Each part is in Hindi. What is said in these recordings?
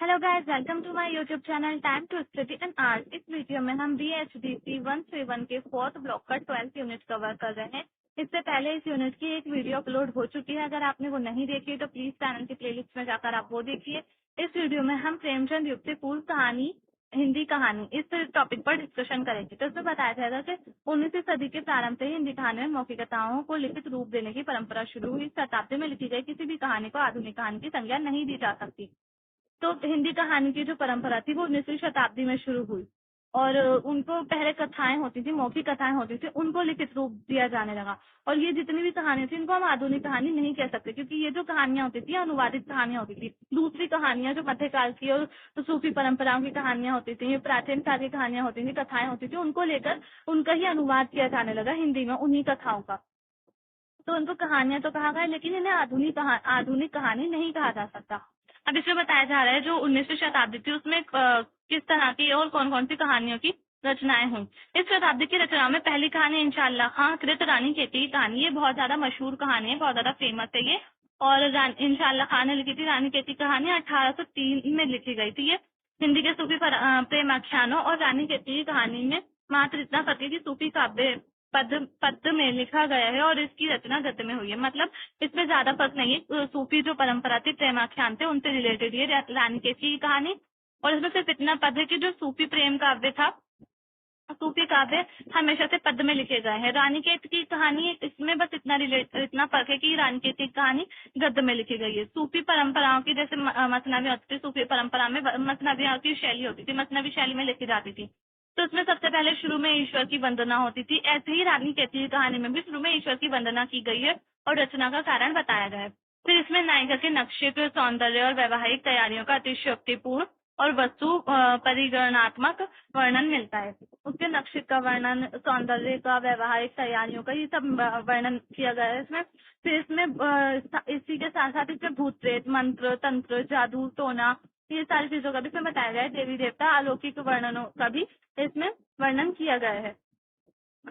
Hello guys, welcome to my YouTube channel time to study and art. इस वीडियो में हम BHDC 131 के फोर्थ ब्लॉक का 12th यूनिट कवर कर रहे हैं। इससे पहले इस यूनिट की एक वीडियो अपलोड हो चुकी है। अगर आपने वो नहीं देखी तो प्लीज चैनल की प्लेलिस्ट में जाकर आप वो देखिए। इस वीडियो में हम प्रेमचंद युक्ति पूर्व कहानी, हिंदी कहानी, इस टॉपिक पर डिस्कशन करेंगे। तो इसमें बताया जाएगा कि 19वीं सदी के प्रारंभ से ही हिंदी कहानी में मौखिक कथाओं को लिखित रूप देने की परंपरा शुरू हुई। शताब्दी में लिखी गई किसी भी कहानी को आधुनिक कहानी की संज्ञा नहीं दी जा सकती। तो हिंदी कहानी की जो परंपरा थी वो 19वीं शताब्दी में शुरू हुई और उनको पहले कथाएं होती थी, मौखिक कथाएं होती थी, उनको लिखित रूप दिया जाने लगा। और ये जितनी भी कहानियां थी इनको हम आधुनिक कहानी नहीं कह सकते, क्योंकि ये जो कहानियां होती थी अनुवादित कहानियां होती थी। दूसरी कहानियां जो मध्यकाल की और सूफी परंपराओं की कहानियां होती थी, प्राचीन काल की कहानियां होती थी, कथाएं होती थी, उनको लेकर उनका ही अनुवाद किया जाने लगा हिंदी में, उन्हीं कथाओं का। तो उनको कहानियां तो कहा गया, लेकिन इन्हें आधुनिक कहानी नहीं कहा जा सकता। अब इसमें बताया जा रहा है जो 19वीं शताब्दी थी उसमें किस तरह की और कौन कौन सी कहानियों की रचनाएं हुई। इस शताब्दी की रचनाओं में पहली कहानी इंशाअल्लाह खां कृत रानी केती की कहानी। ये बहुत ज्यादा मशहूर कहानी है, बहुत ज्यादा फेमस है ये। और इंशाअल्लाह खां ने लिखी थी रानी केती कहानी, 1803 में लिखी गई थी। ये हिंदी के सूफी प्रेमाख्यानों और रानी केती की कहानी में मात्र इतना पति की सूफी काव्य पद में लिखा गया है और इसकी रचना गद्य में हुई है। मतलब इसमें ज्यादा फर्क नहीं है। सूफी जो परंपरा थी, प्रेमाख्यान थे, उनसे रिलेटेड ये रानी केती की कहानी। और इसमें सिर्फ इतना पद है कि जो सूफी प्रेम काव्य था, सूफी काव्य हमेशा से पद में लिखे गए हैं। रानी केत की कहानी, इसमें बस इतना फर्क है कि रानी केत की कहानी गद्य में लिखी गई है। सूफी परंपराओं की जैसे मसनवी होती थी, सूफी परंपरा में मसनवियों की शैली होती थी, मसनवी शैली में लिखी जाती थी। तो इसमें सबसे पहले शुरू में ईश्वर की वंदना होती थी। ऐसे ही रानी केती की कहानी में भी शुरू में ईश्वर की वंदना की गई है और रचना का कारण बताया गया है। फिर इसमें नायिका के नक्शे, सौंदर्य और वैवाहिक तैयारियों का अतिशयोक्तिपूर्ण और वस्तु परिगणनात्मक वर्णन मिलता है। उसके नक्शे का वर्णन, सौंदर्य का, वैवाहिक तैयारियों का, ये सब वर्णन किया गया है इसमें। फिर इसमें इसी के साथ साथ इसमें भूत प्रेत, मंत्र तंत्र, जादू टोना, ये सारी चीजों का भी इसमें बताया गया है। देवी देवता, अलौकिक वर्णनों का भी इसमें वर्णन किया गया है।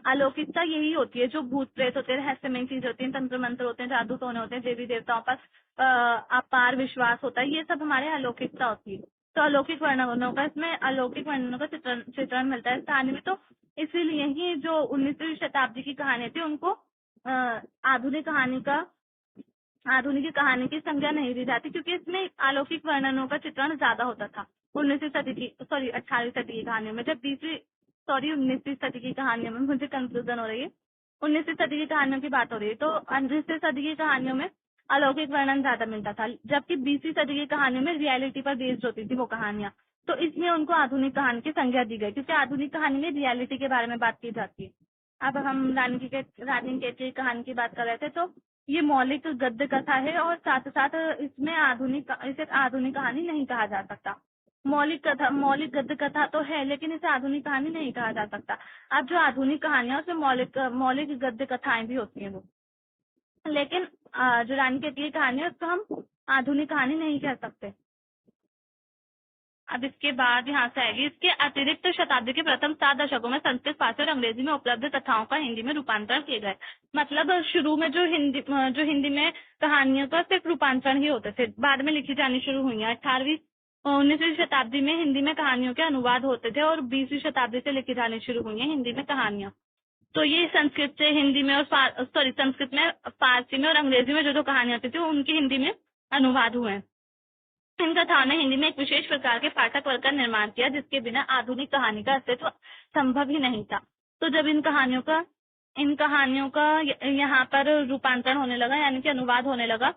अलौकिकता यही होती है, जो भूत प्रेत होते हैं, रहस्यमय चीज होती है, तंत्र मंत्र होते हैं, जादू टोने होते हैं, देवी देवताओं पर अपार विश्वास होता है, ये सब हमारे अलौकिकता होती है। तो अलौकिक वर्णनों का, इसमें अलौकिक वर्णनों का चित्रण मिलता है इस कहानी में। तो इसीलिए ही जो 19वीं शताब्दी की कहानी थी उनको आधुनिक कहानी की संज्ञा नहीं दी जाती, क्योंकि इसमें अलौकिक वर्णनों का चित्रण ज्यादा होता था 18वीं सदी की कहानियों में। जब 19वीं सदी की कहानियों में, मुझे कंफ्यूजन हो रही है, 19वीं सदी की कहानियों की बात हो रही है। तो 19वीं सदी की कहानियों में अलौकिक वर्णन ज्यादा मिलता था, जबकि 20वीं सदी की कहानियों में रियलिटी पर बेस्ड होती थी वो कहानियां। तो इसलिए उनको आधुनिक कहानी की संज्ञा दी गई, क्योंकि आधुनिक कहानी में रियलिटी के बारे में बात की जाती है। अब हम रानी केत की कहानी की बात कर रहे थे। तो ये मौलिक गद्य कथा है और साथ साथ इसे आधुनिक कहानी नहीं कहा जा सकता। मौलिक गद्य कथा तो है, लेकिन इसे आधुनिक कहानी नहीं कहा जा सकता। अब जो आधुनिक कहानियां उसमें मौलिक गद्य कथाएं भी होती हैं वो, लेकिन जो रानी केत की कहानी है उसको हम आधुनिक कहानी नहीं कह सकते। अब इसके बाद यहाँ से आएगी, इसके अतिरिक्त शताब्दी के प्रथम 7 दशकों में संस्कृत, फारसी और अंग्रेजी में उपलब्ध कथाओं का हिंदी में रूपांतरण किए गए। मतलब शुरू में जो हिंदी में कहानियों का सिर्फ रूपांतरण ही होते थे, बाद में लिखी जानी शुरू हुई है। 19वीं शताब्दी में हिंदी में कहानियों के अनुवाद होते थे और 20वीं शताब्दी से लिखी जानी शुरू हुई है हिंदी में कहानियां। तो ये संस्कृत से हिंदी में और संस्कृत में, फारसी में और अंग्रेजी में जो कहानियां होती थी उनकी हिंदी में अनुवाद हुए हैं। इन कथाओं ने हिंदी में एक विशेष प्रकार के पाठक वर्ग का निर्माण किया, जिसके बिना आधुनिक कहानी का अस्तित्व संभव ही नहीं था। तो जब इन कहानियों का यहाँ पर रूपांतरण होने लगा, यानी कि अनुवाद होने लगा,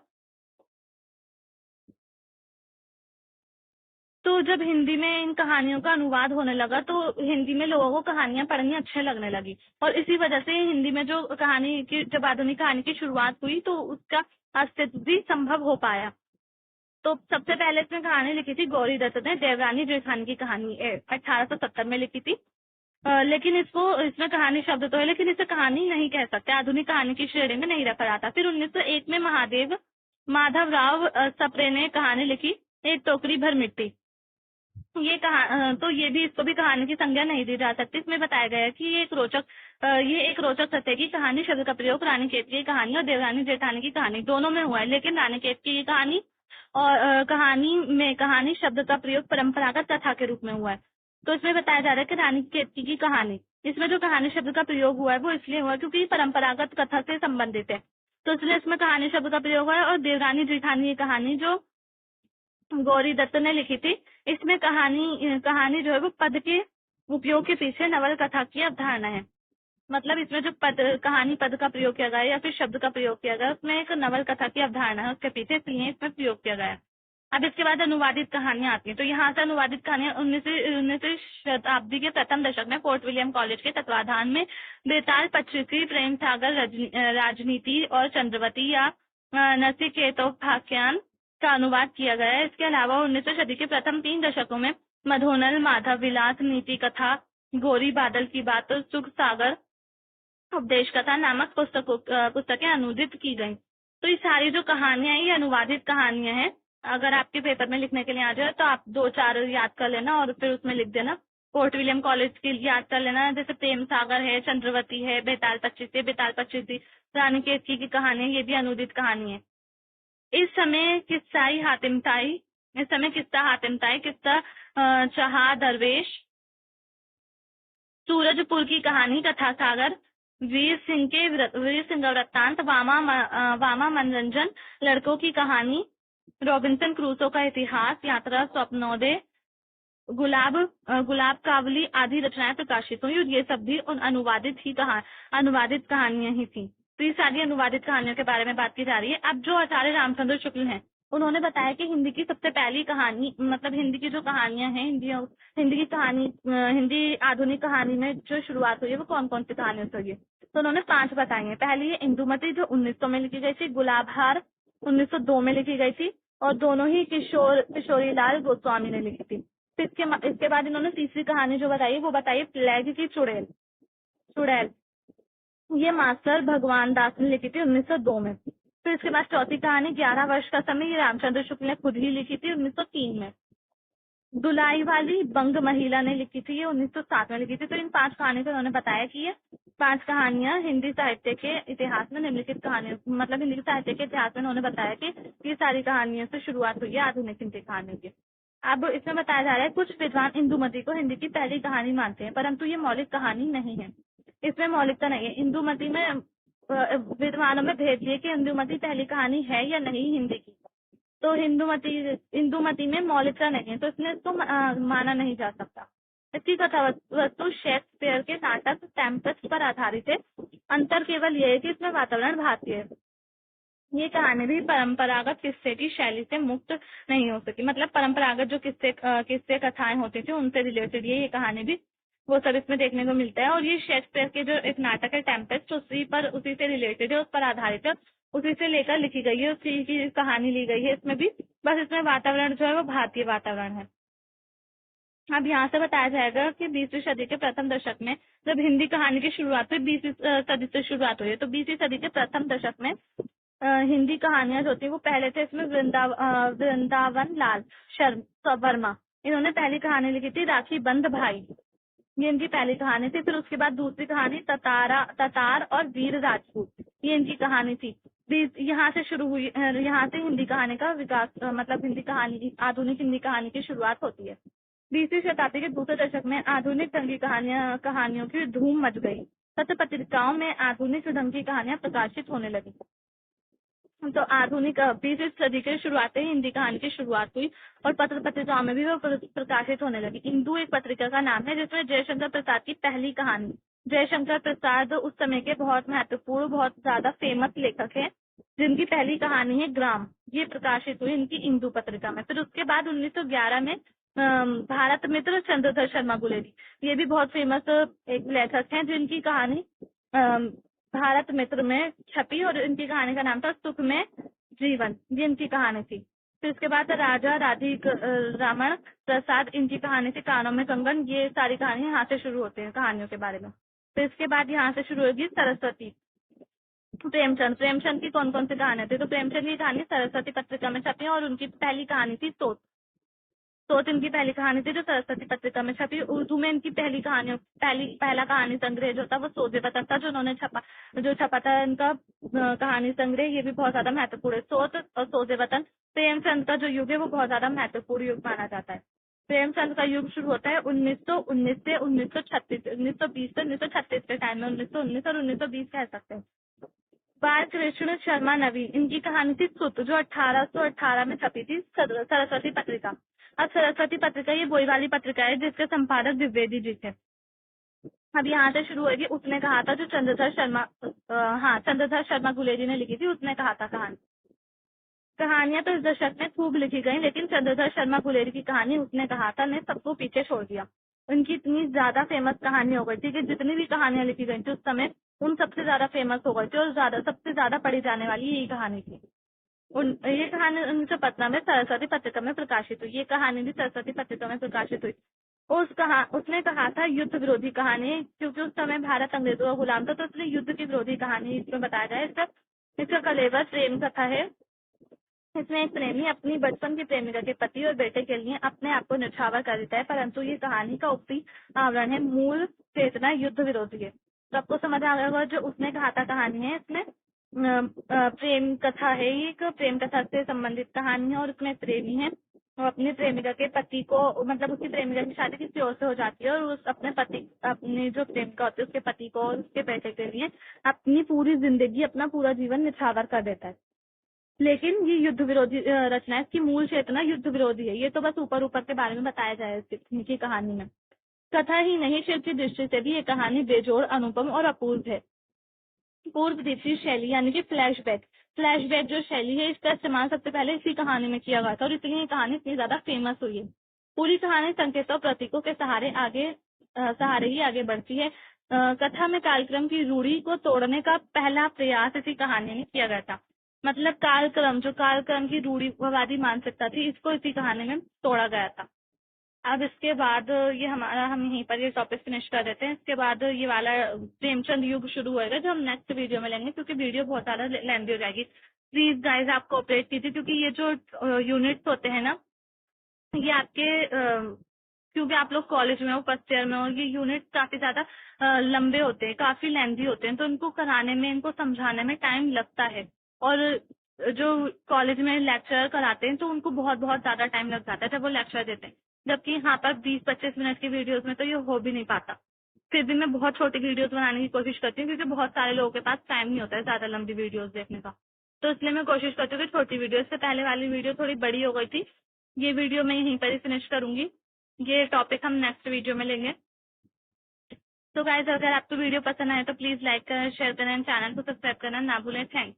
तो जब हिंदी में इन कहानियों का अनुवाद होने लगा तो हिंदी में लोगों को कहानियां पढ़नी अच्छे लगने लगी। और इसी वजह से हिंदी में जब आधुनिक कहानी की शुरुआत हुई तो उसका अस्तित्व भी संभव हो पाया। तो सबसे पहले इसमें कहानी लिखी थी गौरी दत्त ने, देवरानी जेठानी की कहानी 1870 में लिखी थी। लेकिन इसमें कहानी शब्द तो है, लेकिन इसे कहानी नहीं कह सकते, आधुनिक कहानी की श्रेणी में नहीं रखा जाता। फिर 1901 में माधवराव सप्रे ने कहानी लिखी, एक टोकरी भर मिट्टी। तो इसको भी कहानी की संज्ञा नहीं दी जा सकती। इसमें बताया गया है कि ये एक रोचक तथ्य है कि कहानी शब्द का प्रयोग रानी केत की कहानी और देवरानी जेठानी की कहानी दोनों में हुआ है, लेकिन रानी केत की कहानी और कहानी शब्द का प्रयोग परंपरागत कथा के रूप में हुआ है। तो इसमें बताया जा रहा है कि रानी केतकी की कहानी, इसमें जो कहानी शब्द का प्रयोग हुआ है वो इसलिए हुआ क्योंकि परंपरागत कथा से संबंधित है, तो इसलिए इसमें कहानी शब्द का प्रयोग हुआ है। और देवरानी जेठानी ये कहानी जो गौरी दत्त ने लिखी थी, इसमें कहानी जो है वो पद के उपयोग के पीछे नवल कथा की अवधारणा है। मतलब इसमें जो कहानी पद का प्रयोग किया गया है या फिर शब्द का प्रयोग किया गया है, उसमें एक नवल कथा की अवधारणा है उसके पीछे, इसलिए इसमें प्रयोग किया गया है। अब इसके बाद अनुवादित कहानियां आती हैं। तो यहाँ से अनुवादित कहानियां 19वीं शताब्दी के प्रथम दशक में फोर्ट विलियम कॉलेज के तत्वाधान में बेताल पच्चीसी, प्रेम सागर, राजनीति और चंद्रवती या नचिकेतोपाख्यान का अनुवाद किया गया है। इसके अलावा 19वीं सदी के प्रथम 3 दशकों में मधोनल, माधव विलास, नीति कथा, गोरी बादल की बात और सुख सागर उपदेश कथा नामक पुस्तकें अनुदित की गई। तो ये सारी जो कहानियां हैं ये अनुवादित कहानियां हैं। अगर आपके पेपर में लिखने के लिए आ जाए तो आप 2-4 याद कर लेना और फिर उसमें लिख देना। फोर्ट विलियम कॉलेज के लिए याद कर लेना, जैसे प्रेम सागर है, चंद्रवती है, बेताल पच्चीसी, रानी केतकी की कहानी है, ये भी अनुदित कहानी है। इस समय किस्सा हातिम ताई, किस्सा चाहा दरवेश, सूरजपुर की कहानी, कथा सागर, वीर सिंह का वृत्तांत, वामा मनोरंजन, लड़कों की कहानी, रॉबिन्सन क्रूसो का इतिहास, यात्रा स्वप्नोदय, गुलाब कावली आदि रचनाएं प्रकाशित हुई। और ये सब भी उन अनुवादित कहानियां ही थी। तो ये सारी अनुवादित कहानियों के बारे में बात की जा रही है। अब जो आचार्य रामचंद्र शुक्ल हैं, उन्होंने बताया कि हिंदी की सबसे पहली कहानी, मतलब हिंदी की जो कहानियां हैं, हिंदी आधुनिक कहानी में जो शुरुआत हुई है वो कौन कौन सी कहानियों से हुई है। तो उन्होंने 5 बताई है। पहली है इंदुमती, जो 1900 में लिखी गई थी। गुलाबहार 1902 में लिखी गई थी और दोनों ही किशोरीलाल गोस्वामी ने लिखी थी। फिर इसके बाद इन्होंने तीसरी कहानी जो बताई वो बताई प्लेग की चुड़ैल, ये मास्टर भगवान दास ने लिखी थी 1902 में। फिर इसके बाद चौथी कहानी 11 वर्ष का समय, ये रामचंद्र शुक्ल ने खुद ही लिखी थी 1903 में। दुलाई वाली बंग महिला ने लिखी थी, ये 1907 में लिखी थी। तो इन 5 कहानियों से उन्होंने बताया कि ये 5 कहानियां हिंदी साहित्य के इतिहास में निम्नलिखित कहानियों, मतलब हिंदी साहित्य के इतिहास में उन्होंने बताया कि ये सारी कहानियों से शुरुआत हुई है आधुनिक हिंदी कहानियों की। अब इसमें बताया जा रहा है कुछ विद्वान इंदुमती को हिंदी की पहली कहानी मानते हैं, परंतु ये मौलिक कहानी नहीं है, इसमें मौलिकता नहीं है। इंदुमती में विद्वानों में भेद ये कि इंदुमती पहली कहानी है या नहीं हिंदी की। तो इंदुमती में मौलिकता नहीं है, तो इसलिए इसको माना नहीं जा सकता। इसकी कथा वस्तु शेक्सपियर के नाटक टेम्पेस्ट पर आधारित है। अंतर केवल यह है कि इसमें वातावरण भारतीय है। ये कहानी भी परंपरागत किस्से की शैली से मुक्त नहीं हो सकी, मतलब परंपरागत जो किस्से कथाएं होती थी उनसे रिलेटेड ये कहानी भी वो सब इसमें देखने को मिलता है। और ये शेक्सपियर के जो एक नाटक है टेम्पेस्ट, उसी से रिलेटेड है, उस पर आधारित है, उसी से लेकर लिखी गई है, उसी की कहानी ली गई है इसमें भी। बस इसमें वातावरण जो है वो भारतीय वातावरण है। अब यहाँ से बताया जाएगा कि 20वीं सदी के प्रथम दशक में जब हिंदी कहानी की शुरुआत हुई, 20वीं सदी से शुरुआत हुई है, तो 20वीं सदी के प्रथम दशक में हिंदी कहानियां जो थी वो पहले थे इसमें वृंदावन लाल वर्मा, इन्होंने पहली कहानी लिखी थी राखी बंध भाई, ये इनकी पहली कहानी थी। फिर उसके बाद दूसरी कहानी ततार और वीर राजपूत, ये इनकी कहानी थी। यहाँ से शुरू हुई, यहाँ से हिंदी कहानी का विकास, मतलब आधुनिक हिंदी कहानी की शुरुआत होती है। 20वीं शताब्दी के दूसरे दशक में आधुनिक ढंग की कहानियों की धूम मच गई। पत्र पत्रिकाओं में आधुनिक ढंग की कहानियां प्रकाशित होने लगी। तो आधुनिक 20वीं सदी के शुरुआत ही हिंदी कहानी की शुरुआत हुई और पत्र पत्रिकाओं में भी वो प्रकाशित होने लगी। इंदु एक पत्रिका का नाम है जिसमें जयशंकर प्रसाद की पहली कहानी, जयशंकर प्रसाद उस समय के बहुत महत्वपूर्ण, बहुत ज्यादा फेमस लेखक है, जिनकी पहली कहानी है ग्राम, ये प्रकाशित हुई इनकी इंदु पत्रिका में। फिर उसके बाद 1911 में भारत मित्र चंद्रधर शर्मा गुलेरी, ये भी बहुत फेमस एक लेखक हैं, जिनकी कहानी भारत मित्र में छपी और इनकी कहानी का नाम था सुख में जीवन, ये इनकी कहानी थी। फिर इसके बाद राजा राधिक रामन प्रसाद, इनकी कहानी थी कानों में कंगन, ये सारी कहानी यहाँ से शुरू होती है कहानियों के बारे में। फिर इसके बाद यहाँ से शुरू होगी सरस्वती। प्रेमचंद की कौन कौन सी कहानियां थी, तो प्रेमचंद की कहानी सरस्वती पत्रिका में छपी और उनकी पहली कहानी थी सोच इनकी पहली कहानी थी जो सरस्वती पत्रिका में छपी। उर्दू में इनकी पहला कहानी संग्रह जो था वो सोजे वतन था, जो छपा था इनका कहानी संग्रह। ये भी बहुत ज्यादा महत्वपूर्ण है। सोच और सोजे वतन प्रेमचंद का जो युग है वो बहुत ज्यादा महत्वपूर्ण युग माना जाता है। प्रेमचंद का युग शुरू होता है 1919 से 1936, 1920 से 1936 के टाइम में, 1919 और 1920 कह सकते हैं। बाल कृष्ण शर्मा नवीन, इनकी कहानी थी सुत, जो 1818 में छपी थी सरस्वती पत्रिका। अब सरस्वती पत्रिका ये वही वाली पत्रिका है जिसके संपादक द्विवेदी जी थे। अब यहाँ से शुरू होगी। उसने कहा था जो चंद्रधर शर्मा गुलेरी ने लिखी थी, उसने कहा था कहानियां तो इस दशक में खूब लिखी गई, लेकिन चंद्रधर शर्मा गुलेरी की कहानी उसने कहा था ने सबको पीछे छोड़ दिया। उनकी इतनी ज्यादा फेमस कहानी हो गई थी कि जितनी भी कहानियां लिखी गई थी उस समय उन सबसे ज्यादा फेमस हो गई थी और सबसे ज्यादा पढ़ी जाने वाली यही कहानी थी। ये कहानी 1915 में सरस्वती पत्रिका में प्रकाशित हुई। ये कहानी भी सरस्वती पत्रिका में प्रकाशित हुई। उसने कहा था युद्ध विरोधी कहानी, क्योंकि उस समय भारत अंग्रेजों का गुलाम था, तो इसलिए युद्ध की विरोधी कहानी इसमें बताया गया। इसका कलेवर प्रेम कथा है। इसमें एक प्रेमी अपनी बचपन की प्रेमिका के पति और बेटे के लिए अपने आप को न्यौछावर कर देता है, परंतु ये कहानी का उपरी आवरण है, मूल चेतना युद्ध विरोधी है। तो आपको समझ आ गया होगा जो उसने कहा था कहानी है, इसमें प्रेम कथा है। ये एक प्रेम कथा से संबंधित कहानी है और उसमें प्रेमी है और अपनी प्रेमिका के पति को, मतलब उसकी प्रेमिका की शादी किसी और से हो जाती है और उस अपनी जो प्रेमिका होती है उसके पति को और उसके बेटे के लिए अपनी पूरी जिंदगी, अपना पूरा जीवन न्यौछावर कर देता है। लेकिन ये युद्ध विरोधी रचना है, इसकी मूल चेतना युद्ध विरोधी है। ये तो बस ऊपर ऊपर के बारे में बताया जाए इनकी कहानी में। कथा ही नहीं, शिल्प की दृष्टि से भी ये कहानी बेजोड़, अनुपम और अपूर्व है। पूर्व दीप्ति शैली यानी कि फ्लैशबैक जो शैली है, इसका इस्तेमाल सबसे पहले इसी कहानी में किया गया था और इसलिए ये कहानी इतनी ज्यादा फेमस हुई है। पूरी कहानी संकेतों प्रतीकों के सहारे ही आगे बढ़ती है। कथा में कालक्रम की रूढ़ी को तोड़ने का पहला प्रयास इसी कहानी में किया गया था। मतलब कालक्रम की रूढ़िवादी मानसिकता थी, इसको इसी कहानी में तोड़ा गया था। अब इसके बाद हम यहीं पर ये टॉपिक फिनिश कर देते हैं। इसके बाद ये वाला प्रेमचंद युग शुरू होएगा जो हम नेक्स्ट वीडियो में लेंगे, क्योंकि वीडियो बहुत ज्यादा लेंथी हो जाएगी। प्लीज गाइज आप कोऑपरेट कीजिए, क्योंकि ये जो यूनिट्स होते हैं ना, ये आपके क्योंकि आप लोग कॉलेज में हो, फर्स्ट ईयर में हो, ये यूनिट काफी ज्यादा लंबे होते हैं, काफी लेंथी होते हैं, तो इनको कराने में, इनको समझाने में टाइम लगता है। और जो कॉलेज में लेक्चर कराते हैं तो उनको बहुत बहुत ज्यादा टाइम लग जाता है जब वो लेक्चर देते हैं, जबकि यहाँ पर 20-25 मिनट की वीडियोस में तो ये हो भी नहीं पाता। फिर भी मैं बहुत छोटी वीडियोस बनाने की कोशिश करती हूँ, क्योंकि बहुत सारे लोगों के पास टाइम नहीं होता है ज्यादा लंबी वीडियोस देखने का, तो इसलिए मैं कोशिश करती हूँ कि छोटी वीडियो, इससे पहले वाली वीडियो थोड़ी बड़ी हो गई थी। ये वीडियो मैं यहीं पर ही फिनिश करूंगी, ये टॉपिक हम नेक्स्ट वीडियो में लेंगे। तो गाइज अगर आपको वीडियो पसंद आए तो प्लीज लाइक करें, शेयर करें, चैनल को सब्सक्राइब करना ना भूलें। थैंक्स।